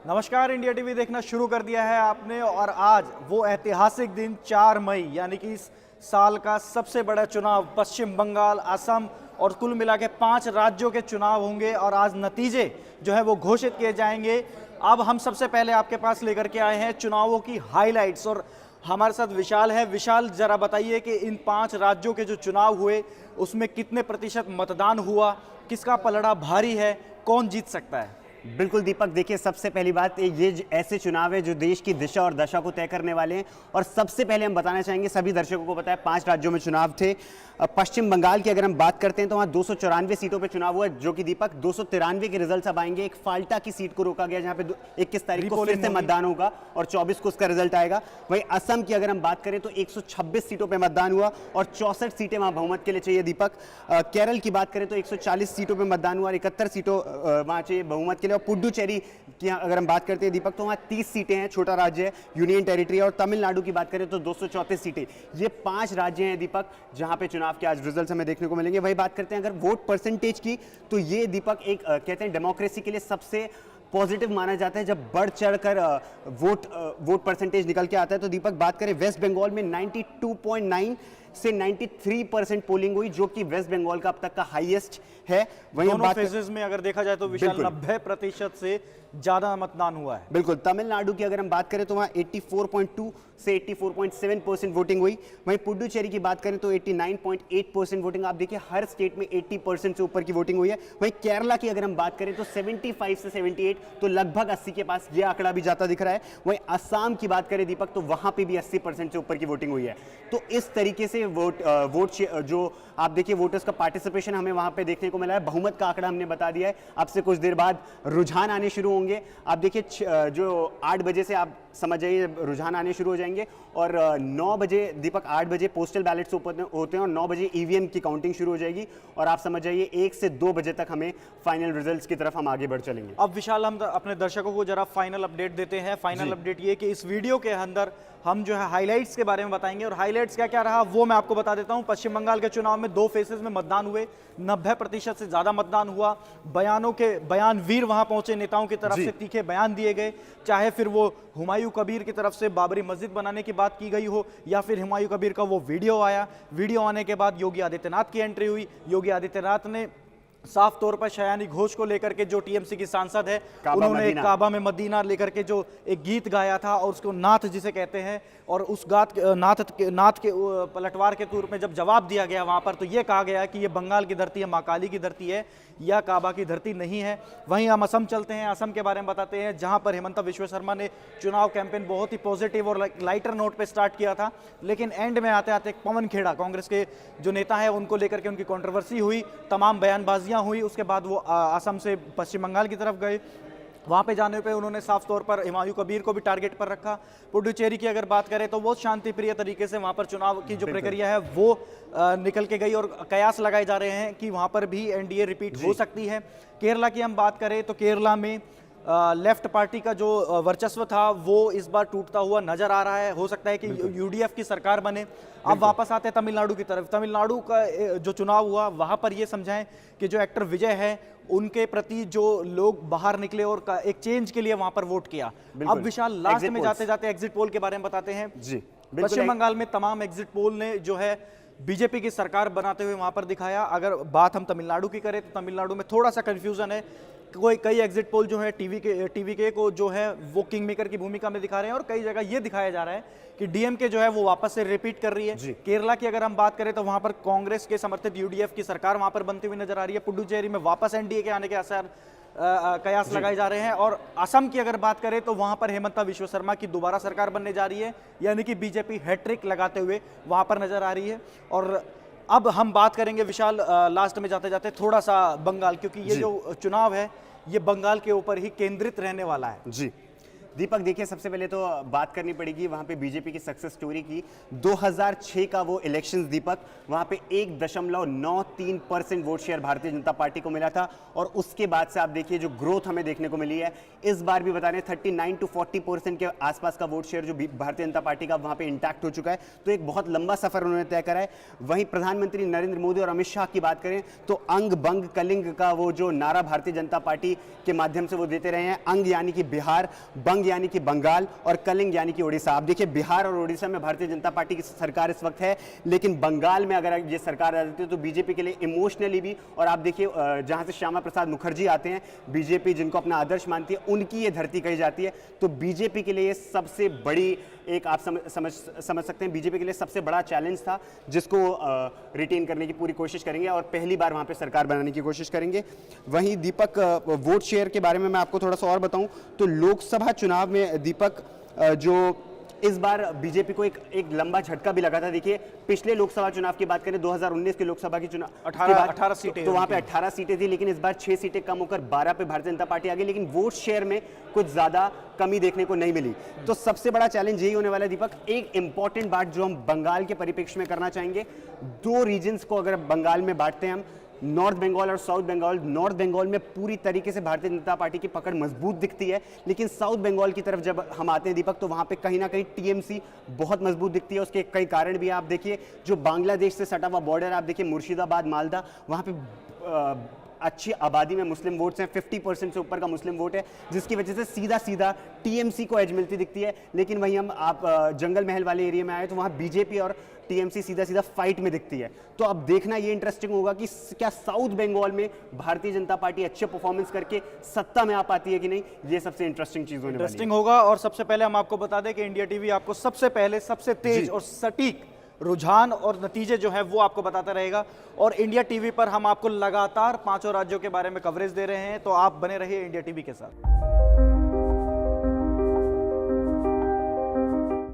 नमस्कार। India TV देखना शुरू कर दिया है आपने और आज वो ऐतिहासिक दिन 4 मई यानी कि इस साल का सबसे बड़ा चुनाव पश्चिम बंगाल, असम और कुल मिला के 5 राज्यों के चुनाव होंगे और आज नतीजे जो है वो घोषित किए जाएंगे। अब हम सबसे पहले आपके पास लेकर के आए हैं चुनावों की हाइलाइट्स और हमारे साथ विशाल है। विशाल, जरा बताइए कि इन 5 राज्यों के जो चुनाव हुए उसमें कितने प्रतिशत मतदान हुआ, किसका पलड़ा भारी है, कौन जीत सकता है? बिल्कुल दीपक, देखिए सबसे पहली बात ये ऐसे चुनाव है जो देश की दिशा और दशा को तय करने वाले हैं। और सबसे पहले हम बताना चाहेंगे, सभी दर्शकों को पता है 5 राज्यों में चुनाव थे। पश्चिम बंगाल की अगर हम बात करते हैं तो वहाँ 294 सीटों पे चुनाव हुआ, जो कि दीपक 293 के रिजल्ट अब आएंगे। एक फाल्टा की सीट को रोका गया जहाँ पे 21 तारीख को फिर से मतदान होगा और 24 को उसका रिजल्ट आएगा। वहीं असम की अगर हम बात करें तो 126 सीटों पर मतदान हुआ और 64 सीटें वहाँ बहुमत के लिए चाहिए दीपक। केरल की बात करें तो 140 सीटों पर मतदान हुआ और 71 सीटों वहाँ चाहिए बहुमत के लिए। और पुडुचेरी की अगर हम बात करते हैं दीपक तो वहाँ 30 सीटें हैं, छोटा राज्य है, यूनियन टेरिटरी। और तमिलनाडु की बात करें तो 234 सीटें। ये 5 राज्य हैं दीपक जहां पे चुनाव के आज रिजल्ट्स हमें देखने को मिलेंगे। वही बात करते हैं अगर वोट परसेंटेज की तो ये दीपक एक कहते हैं डेमोक्रेसी के लिए सबसे पॉजिटिव माना जाता है जब बढ़ चढ़कर वोट परसेंटेज निकल के आता है। तो दीपक बात करें वेस्ट बंगाल में 92.9 से 93% पोलिंग हुई, जो कि वेस्ट बंगाल का अब तक का हाईएस्ट है। वहीं दोनों फेजेस में अगर देखा जाए तो विशाल 90% से ज्यादा मतदान हुआ है। बिल्कुल। तमिलनाडु की अगर हम बात करें तो वहाँ 84.2 से 84.7% वोटिंग हुई। वहीं पुडुचेरी की बात करें तो 89.8% वोटिंग। आप देखिए हर स्टेट में 80% से ऊपर की वोटिंग हुई है। वहीं केरला की अगर हम बात करें तो 75 से 78, तो लगभग 80 के पास ये आंकड़ा भी जाता दिख रहा है। वहीं असम की बात करें दीपक तो वहां पे भी 80% से ऊपर की वोटिंग हुई है। तो इस तरीके से वोट जो आप देखिए वोटर्स का पार्टिसिपेशन हमें वहां पे देखने को मिला है। बहुमत का आंकड़ा हमने बता दिया है। अब से कुछ देर बाद रुझान आने शुरू होंगे। आप देखिए जो 8 बजे से आप समझ जाइए रुझान आने शुरू हो जाएंगे और 9 बजे दीपक 8 बजे पोस्टल बैलेट्स ओपन होते हैं और 9 बजे ईवीएम की काउंटिंग शुरू हो जाएगी और आप समझ जाइए 1 से 2 बजे तक हमें फाइनल रिजल्ट्स की तरफ हम आगे बढ़ चलेंगे। अब विशाल, हम अपने दर्शकों को जरा फाइनल अपडेट देते हैं। फाइनल अपडेट ये कि इस वीडियो के अंदर हम जो है हाइलाइट्स के बारे में बताएंगे और हाइलाइट्स क्या क्या रहा वो मैं आपको बता देता हूं। पश्चिम बंगाल के चुनाव में 2 फेजेस में मतदान हुए, 90% से ज्यादा मतदान हुआ। बयानवीर वहां पहुंचे, नेताओं की तरफ से तीखे बयान दिए गए, चाहे फिर वो हुमायूं कबीर की तरफ से बाबरी मस्जिद बनाने की बात की गई हो या फिर हुमायूं कबीर का वो वीडियो आया। वीडियो आने के बाद योगी आदित्यनाथ की एंट्री हुई। योगी आदित्यनाथ ने साफ तौर पर शयानी घोष को लेकर के, जो टीएमसी की सांसद है, उन्होंने काबा में मदीना लेकर के जो एक गीत गाया था और उसको नाथ जिसे कहते हैं, और उस नाथ के पलटवार के तौर में जब जवाब दिया गया वहां पर तो ये कहा गया कि ये बंगाल की धरती है, माँ काली की धरती है, या काबा की धरती नहीं है। वहीं हम असम चलते हैं, असम के बारे में बताते हैं जहां पर हिमंता विश्व शर्मा ने चुनाव कैंपेन बहुत ही पॉजिटिव और लाइटर नोट पे स्टार्ट किया था, लेकिन एंड में आते आते पवन खेड़ा कांग्रेस के जो नेता है उनको लेकर के उनकी कंट्रोवर्सी हुई, तमाम बयानबाजियां हुई। उसके बाद वो असम से पश्चिम बंगाल की तरफ गए। वहां पे जाने पे उन्होंने साफ तौर पर हुमायूं कबीर को भी टारगेट पर रखा। पुडुचेरी की अगर बात करें तो बहुत शांतिप्रिय तरीके से वहां पर चुनाव की जो प्रक्रिया है वो निकल के गई और कयास लगाए जा रहे हैं कि वहां पर भी एनडीए रिपीट हो सकती है। केरला की हम बात करें तो केरला में लेफ्ट पार्टी का जो वर्चस्व था वो इस बार टूटता हुआ नजर आ रहा है। हो सकता है कि यूडीएफ की सरकार बने। अब वापस आते हैं तमिलनाडु की तरफ। तमिलनाडु का जो चुनाव हुआ वहां पर ये समझाएं कि जो एक्टर विजय है उनके प्रति जो लोग बाहर निकले और एक चेंज के लिए वहां पर वोट किया। अब विशाल, लास्ट में जाते जाते एग्जिट पोल के बारे में बताते हैं। पश्चिम बंगाल में तमाम एग्जिट पोल ने जो है बीजेपी की सरकार बनाते हुए वहां पर दिखाया। अगर बात हम तमिलनाडु की करें तो तमिलनाडु में थोड़ा सा कंफ्यूजन है। कई एग्जिट पोल जो है टीवी के को जो है वो किंग मेकर की भूमिका में दिखा रहे हैं और कई जगह ये दिखाया जा रहा है कि डीएमके जो है वो वापस से रिपीट कर रही है। केरला की अगर हम बात करें तो वहां पर कांग्रेस के समर्थित यूडीएफ की सरकार वहां पर बनती हुई नजर आ रही है। पुडुचेरी में वापस एनडीए के आने के असर कयास लगाए जा रहे हैं। और असम की अगर बात करें तो वहां पर हिमंता विश्व शर्मा की दोबारा सरकार बनने जा रही है, यानी कि बीजेपी हैट्रिक लगाते हुए वहां पर नजर आ रही है। और अब हम बात करेंगे विशाल, लास्ट में जाते जाते थोड़ा सा बंगाल, क्योंकि ये जो चुनाव है ये बंगाल के ऊपर ही केंद्रित रहने वाला है। दीपक देखिए, सबसे पहले तो बात करनी पड़ेगी वहां पे बीजेपी की सक्सेस स्टोरी की। 2006 का वो इलेक्शंस दीपक, वहां पे 1.93% vote share Bharatiya Janata party को मिला था, और उसके बाद से आप देखिए जो ग्रोथ हमें देखने को मिली है। इस बार भी बता रहे 39 to 40% के आसपास का वोट शेयर जो भारतीय जनता पार्टी का वहां पे इंटैक्ट हो चुका है। तो एक बहुत लंबा सफर उन्होंने तय करा है। वहीं प्रधानमंत्री नरेंद्र मोदी और अमित शाह की बात करें तो अंग बंग कलिंग का वो जो नारा भारतीय जनता पार्टी के माध्यम से वो देते रहे हैं, अंग यानी कि बिहार, बंग यानी कि बंगाल, और कलिंग यानी कि उड़ीसा। आप देखिए बिहार और उड़ीसा में भारतीय जनता पार्टी की सरकार इस वक्त है, लेकिन बंगाल में अगर ये सरकार आ जाती है तो बीजेपी के लिए इमोशनली भी, और आप देखिए जहां से श्यामा प्रसाद मुखर्जी आते हैं, बीजेपी जिनको अपना आदर्श मानती है, उनकी ये धरती कही जाती है। तो बीजेपी के लिए ये सबसे बड़ी एक आप समझ सकते हैं, बीजेपी के लिए सबसे बड़ा चैलेंज था, जिसको रिटेन करने की पूरी कोशिश करेंगे और पहली बार वहां पे सरकार बनाने की कोशिश करेंगे। वहीं दीपक वोट शेयर के बारे में मैं आपको थोड़ा सा और बताऊं तो लोकसभा चुनाव में दीपक जो इस बार बीजेपी को एक लंबा झटका भी लगा था। देखिए पिछले लोकसभा चुनाव की बात करें, 2019 के लोकसभा की चुनाव 18 सीटें, तो वहां पे 18 सीटें थी, लेकिन इस बार 6 सीटें कम होकर 12 पे भारतीय जनता पार्टी आ गई, लेकिन वोट शेयर में कुछ ज्यादा कमी देखने को नहीं मिली। तो सबसे बड़ा चैलेंज यही होने वाला है दीपक। एक इंपॉर्टेंट बात जो हम बंगाल के परिप्रेक्ष्य में करना चाहेंगे, 2 रीजन्स को अगर बंगाल में बांटते हैं हम, नॉर्थ बंगाल और साउथ बंगाल। नॉर्थ बंगाल में पूरी तरीके से भारतीय जनता पार्टी की पकड़ मजबूत दिखती है, लेकिन साउथ बंगाल की तरफ जब हम आते हैं दीपक, तो वहां पे कहीं ना कहीं टीएमसी बहुत मजबूत दिखती है। उसके कई कारण भी आप देखिए, जो बांग्लादेश से सटा हुआ बॉर्डर आप देखिए, मुर्शिदाबाद, मालदा, वहां पे अच्छी आबादी में मुस्लिम वोट्स हैं, 50% से ऊपर का मुस्लिम वोट है, जिसकी वजह से सीधा सीधा टीएमसी को एज मिलती दिखती है। लेकिन वहीं हम आप जंगल महल वाले एरिया में आए तो वहां बीजेपी और टीएमसी सीधा सीधा फाइट में दिखती है। तो अब देखना ये इंटरेस्टिंग होगा कि क्या साउथ बंगाल में भारतीय जनता पार्टी अच्छे परफॉर्मेंस करके सत्ता में आ पाती है कि नहीं। ये सबसे इंटरेस्टिंग चीज होने वाली है। होगा। और सबसे पहले हम आपको बता दें कि इंडिया टीवी आपको सबसे पहले सबसे तेज और सटीक रुझान और नतीजे जो है वो आपको बताता रहेगा, और इंडिया टीवी पर हम आपको लगातार 5 राज्यों के बारे में कवरेज दे रहे हैं। तो आप बने रहिए इंडिया टीवी के साथ।